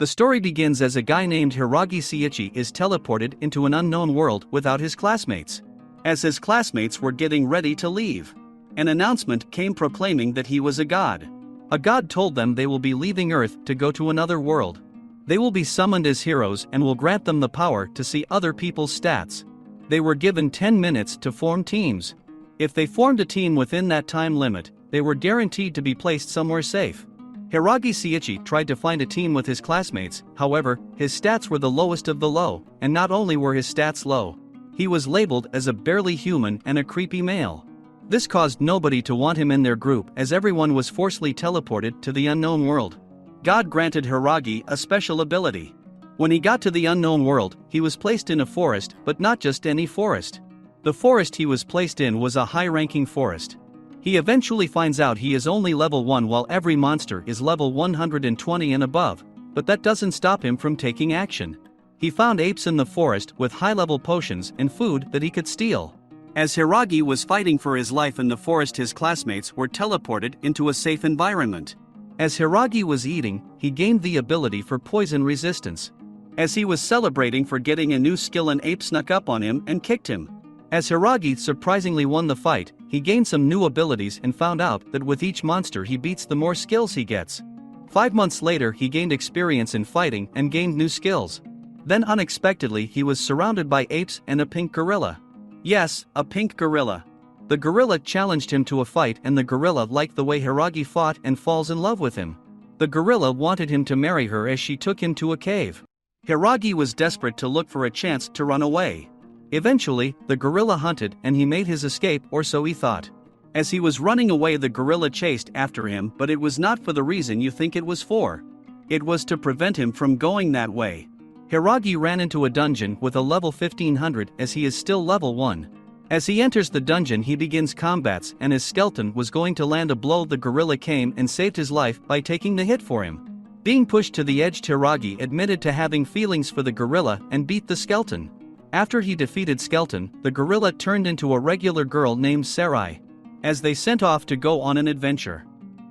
The story begins as a guy named Hiragi Seiichi is teleported into an unknown world without his classmates. As his classmates were getting ready to leave, an announcement came proclaiming that he was a god. A god told them they will be leaving Earth to go to another world. They will be summoned as heroes and will grant them the power to see other people's stats. They were given 10 minutes to form teams. If they formed a team within that time limit, they were guaranteed to be placed somewhere safe. Hiragi Seiichi tried to find a team with his classmates, however, his stats were the lowest of the low, and not only were his stats low, he was labeled as a barely human and a creepy male. This caused nobody to want him in their group as everyone was forcibly teleported to the unknown world. God granted Hiragi a special ability. When he got to the unknown world, he was placed in a forest, but not just any forest. The forest he was placed in was a high-ranking forest. He eventually finds out he is only level 1 while every monster is level 120 and above, but that doesn't stop him from taking action. He found apes in the forest with high-level potions and food that he could steal. As Hiragi was fighting for his life in the forest, his classmates were teleported into a safe environment. As Hiragi was eating, he gained the ability for poison resistance. As he was celebrating for getting a new skill, an ape snuck up on him and kicked him. As Hiragi surprisingly won the fight, he gained some new abilities and found out that with each monster he beats, the more skills he gets. 5 months later, he gained experience in fighting and gained new skills. Then unexpectedly he was surrounded by apes and a pink gorilla. Yes, a pink gorilla. The gorilla challenged him to a fight and the gorilla liked the way Hiragi fought and falls in love with him. The gorilla wanted him to marry her as she took him to a cave. Hiragi was desperate to look for a chance to run away. Eventually, the gorilla hunted and he made his escape, or so he thought. As he was running away, the gorilla chased after him, but it was not for the reason you think it was for. It was to prevent him from going that way. Hiragi ran into a dungeon with a level 1500 as he is still level 1. As he enters the dungeon, he begins combats and his skeleton was going to land a blow. The gorilla came and saved his life by taking the hit for him. Being pushed to the edge, Hiragi admitted to having feelings for the gorilla and beat the skeleton. After he defeated Skeleton, the gorilla turned into a regular girl named Shiranai. As they sent off to go on an adventure,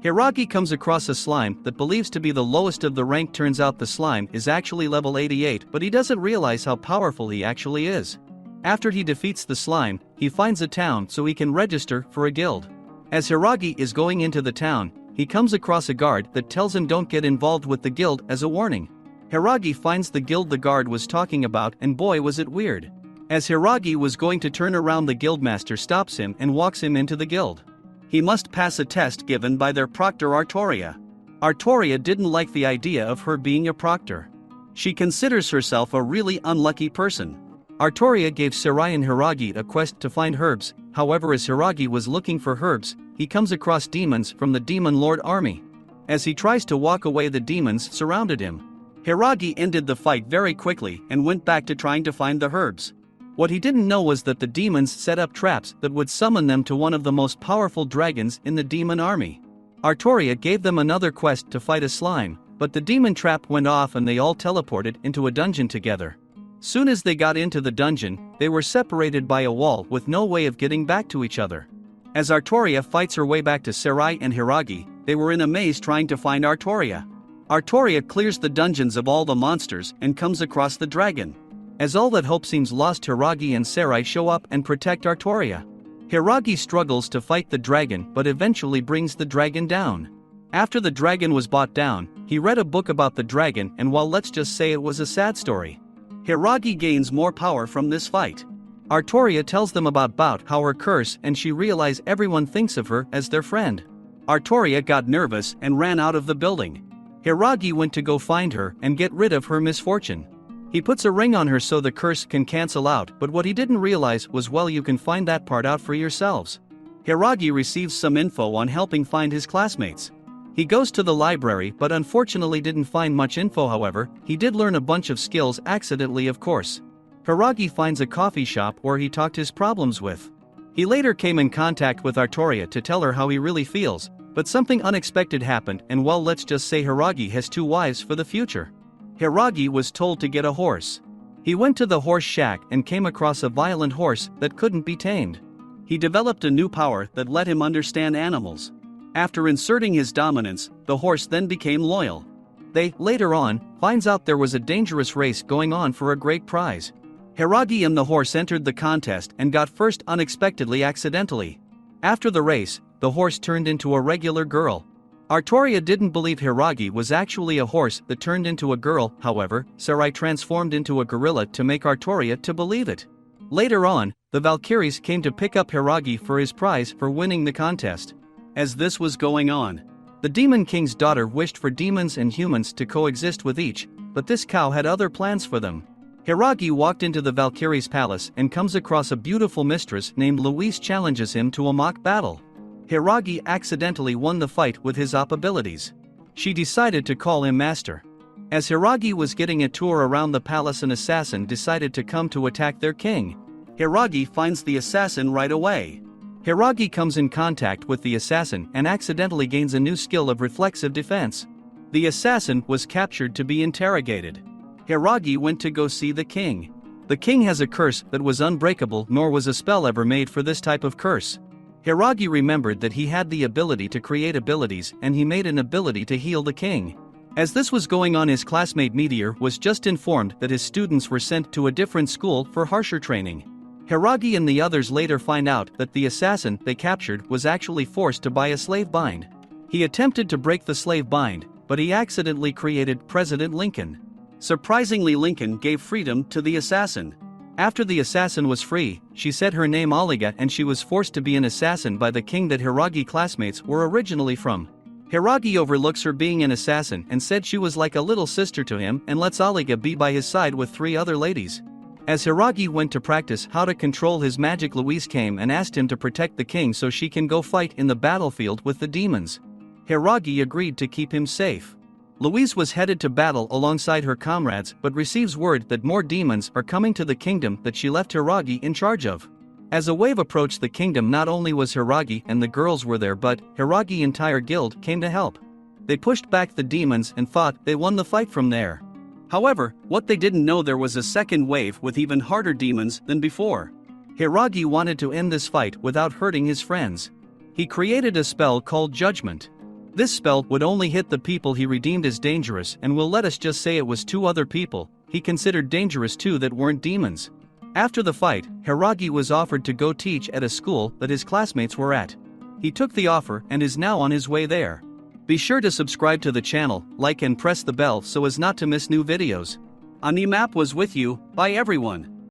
Hiragi comes across a slime that believes to be the lowest of the rank. Turns out the slime is actually level 88, but he doesn't realize how powerful he actually is. After he defeats the slime, he finds a town so he can register for a guild. As Hiragi is going into the town, he comes across a guard that tells him don't get involved with the guild as a warning. Hiragi finds the guild the guard was talking about, and boy was it weird. As Hiragi was going to turn around, the guildmaster stops him and walks him into the guild. He must pass a test given by their proctor Artoria. Artoria didn't like the idea of her being a proctor. She considers herself a really unlucky person. Artoria gave Shiranai and Hiragi a quest to find herbs, however as Hiragi was looking for herbs, he comes across demons from the Demon Lord army. As he tries to walk away, the demons surrounded him. Hiragi ended the fight very quickly and went back to trying to find the herbs. What he didn't know was that the demons set up traps that would summon them to one of the most powerful dragons in the demon army. Artoria gave them another quest to fight a slime, but the demon trap went off and they all teleported into a dungeon together. Soon as they got into the dungeon, they were separated by a wall with no way of getting back to each other. As Artoria fights her way back to Shiranai and Hiragi, they were in a maze trying to find Artoria. Artoria clears the dungeons of all the monsters and comes across the dragon. As all that hope seems lost, Hiragi and Shiranai show up and protect Artoria. Hiragi struggles to fight the dragon but eventually brings the dragon down. After the dragon was brought down, he read a book about the dragon, and while let's just say it was a sad story, Hiragi gains more power from this fight. Artoria tells them about how her curse, and she realizes everyone thinks of her as their friend. Artoria got nervous and ran out of the building. Hiragi went to go find her and get rid of her misfortune. He puts a ring on her so the curse can cancel out, but what he didn't realize was, well, you can find that part out for yourselves. Hiragi receives some info on helping find his classmates. He goes to the library but unfortunately didn't find much info. However, he did learn a bunch of skills accidentally, of course. Hiragi finds a coffee shop where he talked his problems with. He later came in contact with Artoria to tell her how he really feels, but something unexpected happened, and well, let's just say Hiragi has 2 wives for the future. Hiragi was told to get a horse. He went to the horse shack and came across a violent horse that couldn't be tamed. He developed a new power that let him understand animals. After inserting his dominance, the horse then became loyal. They, later on, finds out there was a dangerous race going on for a great prize. Hiragi and the horse entered the contest and got first unexpectedly accidentally. After the race, the horse turned into a regular girl. Artoria didn't believe Hiragi was actually a horse that turned into a girl, however, Sarai transformed into a gorilla to make Artoria to believe it. Later on, the Valkyries came to pick up Hiragi for his prize for winning the contest. As this was going on, the Demon King's daughter wished for demons and humans to coexist with each, but this cow had other plans for them. Hiragi walked into the Valkyries' palace and comes across a beautiful mistress named Louise challenges him to a mock battle. Hiragi accidentally won the fight with his op abilities. She decided to call him master. As Hiragi was getting a tour around the palace, an assassin decided to come to attack their king. Hiragi finds the assassin right away. Hiragi comes in contact with the assassin and accidentally gains a new skill of reflexive defense. The assassin was captured to be interrogated. Hiragi went to go see the king. The king has a curse that was unbreakable, nor was a spell ever made for this type of curse. Hiragi remembered that he had the ability to create abilities, and he made an ability to heal the king. As this was going on, his classmate Meteor was just informed that his students were sent to a different school for harsher training. Hiragi and the others later find out that the assassin they captured was actually forced to buy a slave bind. He attempted to break the slave bind, but he accidentally created President Lincoln. Surprisingly, Lincoln gave freedom to the assassin. After the assassin was free, she said her name Aliga, and she was forced to be an assassin by the king that Hiragi classmates were originally from. Hiragi overlooks her being an assassin and said she was like a little sister to him and lets Aliga be by his side with 3 other ladies. As Hiragi went to practice how to control his magic, Louise came and asked him to protect the king so she can go fight in the battlefield with the demons. Hiragi agreed to keep him safe. Louise was headed to battle alongside her comrades but receives word that more demons are coming to the kingdom that she left Hiragi in charge of. As a wave approached the kingdom, not only was Hiragi and the girls were there, but Hiragi's entire guild came to help. They pushed back the demons and thought they won the fight from there. However, what they didn't know, there was a second wave with even harder demons than before. Hiragi wanted to end this fight without hurting his friends. He created a spell called Judgment. This spell would only hit the people he redeemed as dangerous, and will let us just say it was 2 other people he considered dangerous too that weren't demons. After the fight, Hiragi was offered to go teach at a school that his classmates were at. He took the offer and is now on his way there. Be sure to subscribe to the channel, like and press the bell so as not to miss new videos. AniMap was with you. Bye everyone.